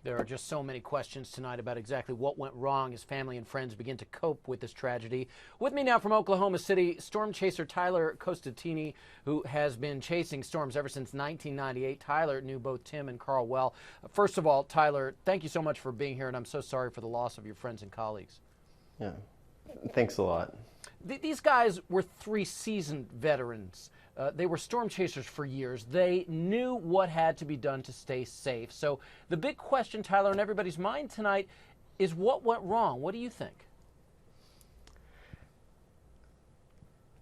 There are just so many questions tonight about exactly what went wrong as family and friends begin to cope with this tragedy. With me now from Oklahoma City, storm chaser Tyler Costatini, who has been chasing storms ever since 1998. Tyler knew both Tim and Carl well. First of all, Tyler, thank you so much for being here, and I'm so sorry for the loss of your friends and colleagues. Yeah, thanks a lot. These guys were three seasoned veterans. They were storm chasers for years. They knew what had to be done to stay safe. So the big question, Tyler, in everybody's mind tonight is what went wrong? What do you think?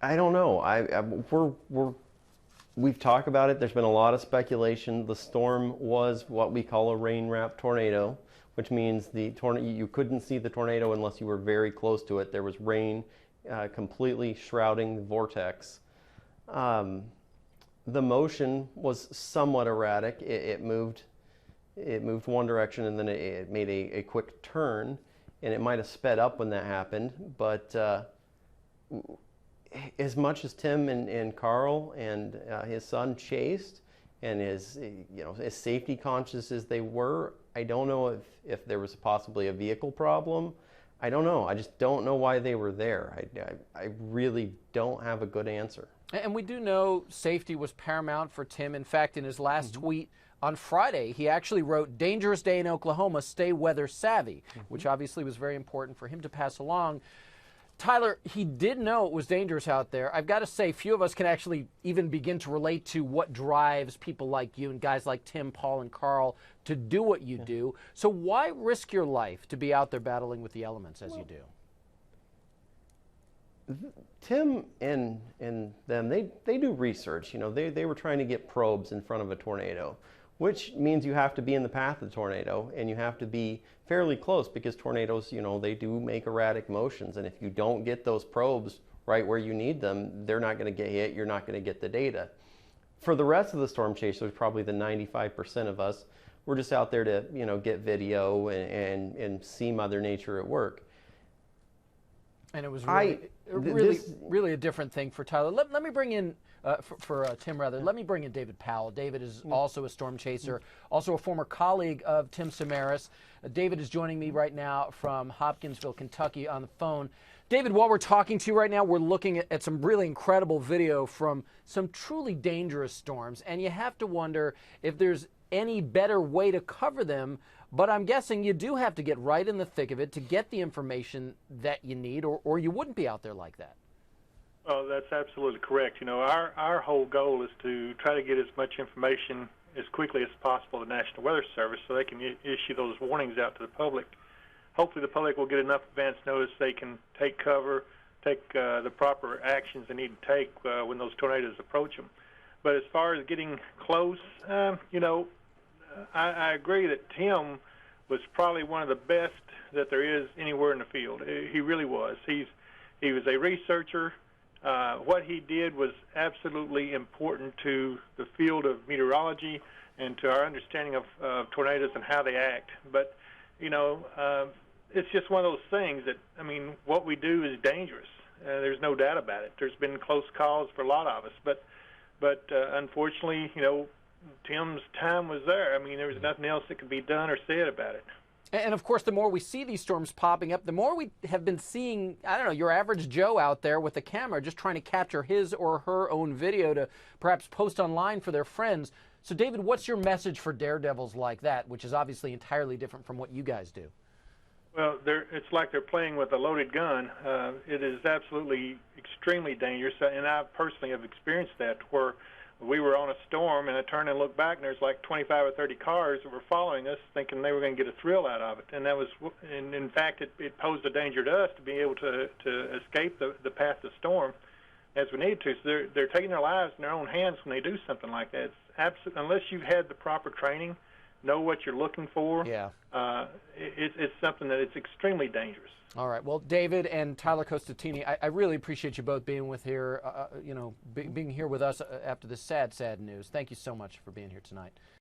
I don't know. We've talked about it. There's been a lot of speculation. The storm was what we call a rain-wrapped tornado, which means you couldn't see the tornado unless you were very close to it. There was rain completely shrouding the vortex. The motion was somewhat erratic. It moved one direction, and then it made a quick turn, and it might have sped up when that happened. But as much as Tim and Carl and his son chased, and as safety conscious as they were, I don't know if there was possibly a vehicle problem. I don't know. I just don't know why they were there. I really don't have a good answer. And we do know safety was paramount for Tim. In fact, in his last tweet on Friday, he actually wrote, "Dangerous day in Oklahoma, stay weather savvy," which obviously was very important for him to pass along. Tyler, he did know it was dangerous out there. I've got to say, few of us can actually even begin to relate to what drives people like you and guys like Tim, Paul, and Carl to do what you do. So why risk your life to be out there battling with the elements as you do? Tim and them, they do research. They were trying to get probes in front of a tornado, which means you have to be in the path of the tornado, and you have to be fairly close because tornadoes, they do make erratic motions, and if you don't get those probes right where you need them, they're not going to get hit, you're not going to get the data. For the rest of the storm chasers, probably the 95% of us, we're just out there to, get video and see Mother Nature at work. And it was really a different thing for Tyler. Let me bring in, for Tim rather, let me bring in David Powell. David is also a storm chaser, also a former colleague of Tim Samaras. David is joining me right now from Hopkinsville, Kentucky on the phone. David, while we're talking to you right now, we're looking at some really incredible video from some truly dangerous storms. And you have to wonder if there's any better way to cover them. But I'm guessing you do have to get right in the thick of it to get the information that you need, or you wouldn't be out there like that. Well, that's absolutely correct. Our whole goal is to try to get as much information as quickly as possible to the National Weather Service so they can issue those warnings out to the public. Hopefully the public will get enough advance notice they can take cover, take the proper actions they need to take when those tornadoes approach them. But as far as getting close, I agree that Tim was probably one of the best that there is anywhere in the field. He really was. He was a researcher. What he did was absolutely important to the field of meteorology and to our understanding of tornadoes and how they act. But, it's just one of those things that, what we do is dangerous. There's no doubt about it. There's been close calls for a lot of us. But unfortunately, Tim's time was there. There was nothing else that could be done or said about it. And of course, the more we see these storms popping up, the more we have been seeing, your average Joe out there with a camera just trying to capture his or her own video to perhaps post online for their friends. So, David, what's your message for daredevils like that, which is obviously entirely different from what you guys do? Well, it's like they're playing with a loaded gun. It is absolutely extremely dangerous, and I personally have experienced that where we were on a storm, and I turned and looked back, and there's like 25 or 30 cars that were following us, thinking they were going to get a thrill out of it. And in fact, it posed a danger to us to be able to escape the path of the storm as we needed to. So they're taking their lives in their own hands when they do something like that. It's unless you've had the proper training, know what you're looking for. Yeah. It's something that it's extremely dangerous. All right. Well, David and Tyler Costatini, I really appreciate you both being here with us after this sad news. Thank you so much for being here tonight.